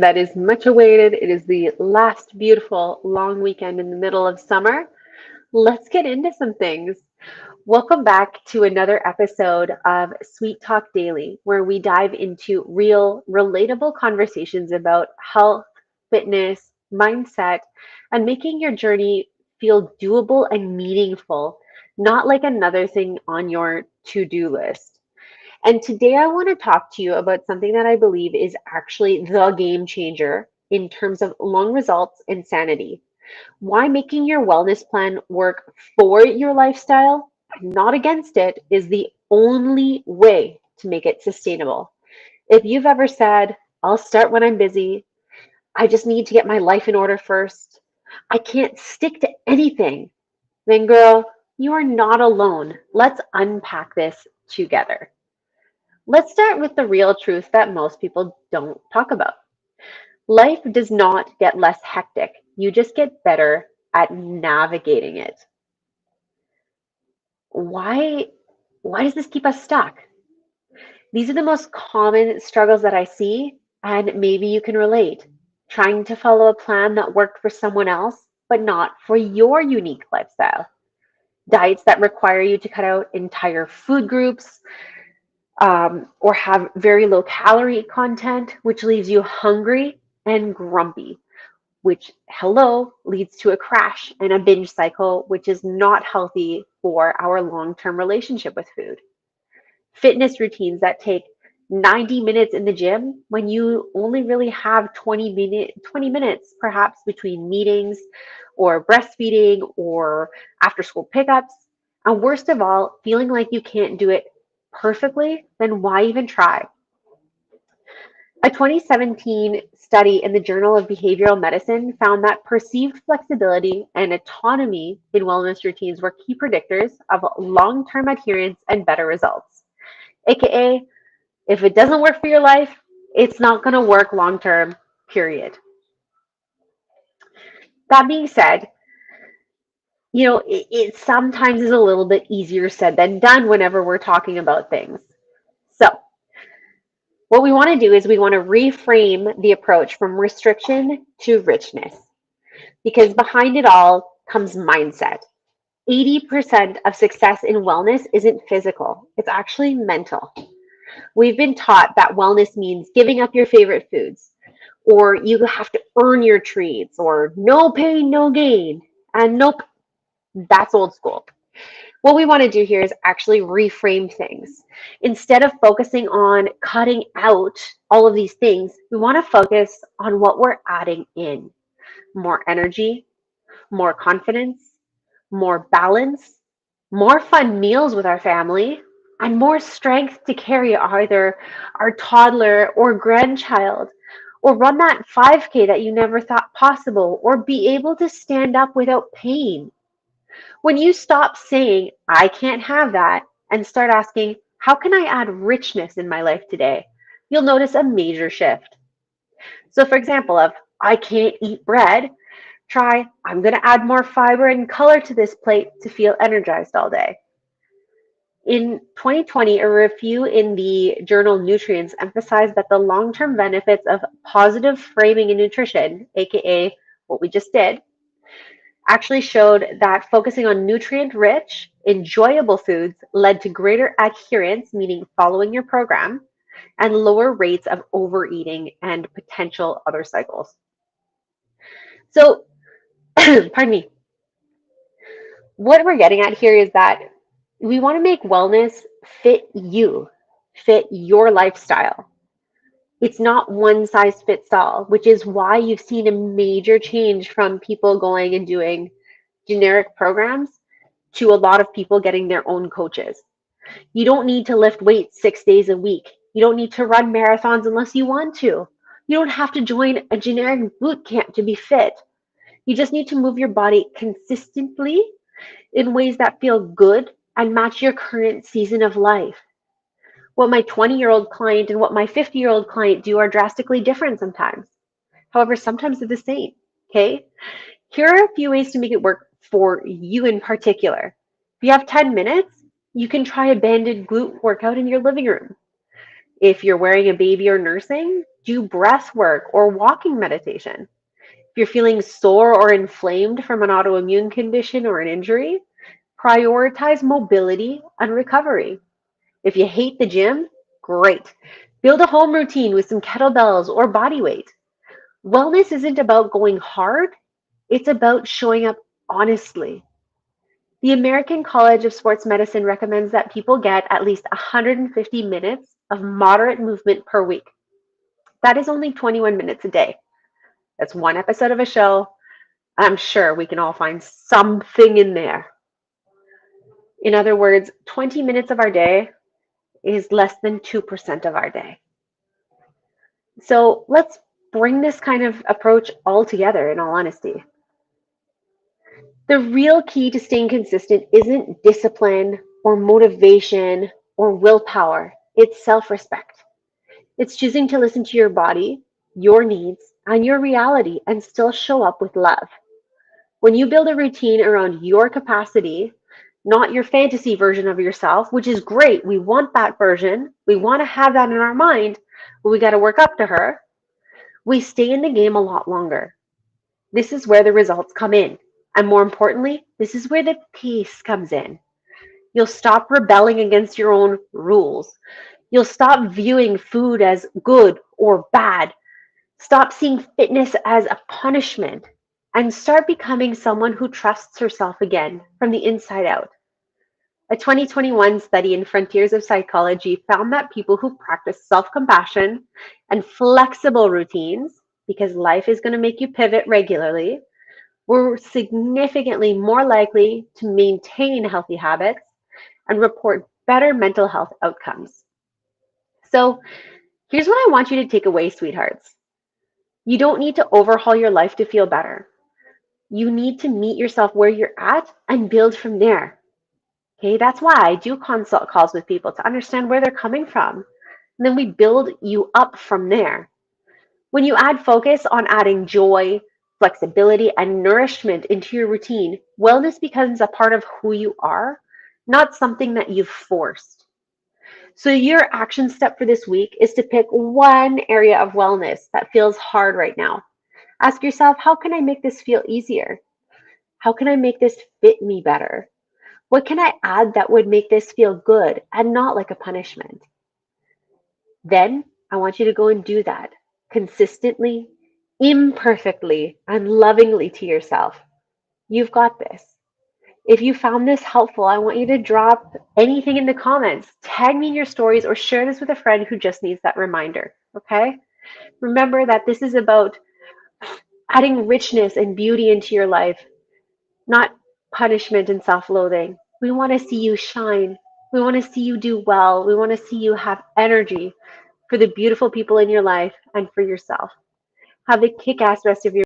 that is much awaited. It is the last beautiful long weekend in the middle of summer. Let's get into some things. Welcome back to another episode of Sweet Talk Daily, where we dive into real, relatable conversations about health, fitness, mindset, and making your journey feel doable and meaningful, not like another thing on your to do list. And today I want to talk to you about something that I believe is actually the game changer in terms of long results and sanity. Why making your wellness plan work for your lifestyle, not against it, is the only way to make it sustainable. If you've ever said, I'll start when I'm busy, I just need to get my life in order first, I can't stick to anything, then girl, you are not alone. Let's unpack this together. Let's start with the real truth that most people don't talk about. Life does not get less hectic. You just get better at navigating it. Why why does this keep us stuck? These are the most common struggles that I see, and maybe you can relate. Trying to follow a plan that worked for someone else, but not for your unique lifestyle. Diets that require you to cut out entire food groups, or have very low calorie content, which leaves you hungry and grumpy, which, hello, leads to a crash and a binge cycle, which is not healthy for our long term relationship with food. Fitness routines that take 90 minutes in the gym when you only really have 20 minutes perhaps between meetings or breastfeeding or after school pickups. And worst of all, feeling like you can't do it perfectly, then why even try? A 2017 study in the Journal of Behavioral Medicine found that perceived flexibility and autonomy in wellness routines were key predictors of long term adherence and better results. AKA, if it doesn't work for your life, it's not going to work long term, period. That being said, it sometimes is a little bit easier said than done whenever we're talking about things. So, what we want to do is we want to reframe the approach from restriction to richness, because behind it all comes mindset. 80% of success in wellness isn't physical, it's actually mental. We've been taught that wellness means giving up your favorite foods, or you have to earn your treats, or no pain, no gain. And nope, that's old school. What we want to do here is actually reframe things. Instead of focusing on cutting out all of these things, we want to focus on what we're adding in: more energy, more confidence, more balance, more fun meals with our family, and more strength to carry either our toddler or grandchild, or run that 5K that you never thought possible, or be able to stand up without pain. When you stop saying, I can't have that, and start asking, how can I add richness in my life today? You'll notice a major shift. So, for example, of I can't eat bread, try, I'm going to add more fiber and color to this plate to feel energized all day. In 2020, a review in the journal Nutrients emphasized that the long term benefits of positive framing in nutrition, aka what we just did, actually showed that focusing on nutrient rich, enjoyable foods led to greater adherence, meaning following your program, and lower rates of overeating and potential other cycles. So, pardon me, what we're getting at here is that we want to make wellness fit you, fit your lifestyle. It's not one size fits all, which is why you've seen a major change from people going and doing generic programs to a lot of people getting their own coaches. You don't need to lift weights 6 days a week. You don't need to run marathons unless you want to. You don't have to join a generic boot camp to be fit. You just need to move your body consistently in ways that feel good and match your current season of life. What my 20-year-old client and what my 50-year-old client do are drastically different sometimes. However, sometimes they're the same. Okay? Here are a few ways to make it work for you in particular. If you have 10 minutes, you can try a banded glute workout in your living room. If you're wearing a baby or nursing, do breath work or walking meditation. If you're feeling sore or inflamed from an autoimmune condition or an injury, prioritize mobility and recovery. If you hate the gym, great. Build a home routine with some kettlebells or body weight. Wellness isn't about going hard, it's about showing up honestly. The American College of Sports Medicine recommends that people get at least 150 minutes of moderate movement per week. That is only 21 minutes a day. That's one episode of a show. I'm sure we can all find something in there. In other words, 20 minutes of our day is less than 2% of our day. So let's bring this kind of approach all together, in all honesty. The real key to staying consistent isn't discipline or motivation or willpower, it's self respect. It's choosing to listen to your body, your needs, and your reality and still show up with love. When you build a routine around your capacity, not your fantasy version of yourself, which is great. We want that version. We want to have that in our mind, but we got to work up to her. We stay in the game a lot longer. This is where the results come in. And more importantly, this is where the peace comes in. You'll stop rebelling against your own rules. You'll stop viewing food as good or bad. Stop seeing fitness as a punishment and start becoming someone who trusts herself again from the inside out. A 2021 study in Frontiers of Psychology found that people who practice self compassion and flexible routines, because life is going to make you pivot regularly, were significantly more likely to maintain healthy habits and report better mental health outcomes. So, here's what I want you to take away, sweethearts. You don't need to overhaul your life to feel better. You need to meet yourself where you're at and build from there. Okay, that's why I do consult calls with people to understand where they're coming from. And then we build you up from there. When you add focus on adding joy, flexibility, and nourishment into your routine, wellness becomes a part of who you are, not something that you've forced. So, your action step for this week is to pick one area of wellness that feels hard right now. Ask yourself, how can I make this feel easier? How can I make this fit me better? What can I add that would make this feel good and not like a punishment? Then I want you to go and do that consistently, imperfectly, and lovingly to yourself. You've got this. If you found this helpful, I want you to drop anything in the comments, tag me in your stories, or share this with a friend who just needs that reminder. Okay? Remember that this is about adding richness and beauty into your life, not punishment and self loathing. We want to see you shine. We want to see you do well. We want to see you have energy for the beautiful people in your life and for yourself. Have a kick ass rest of your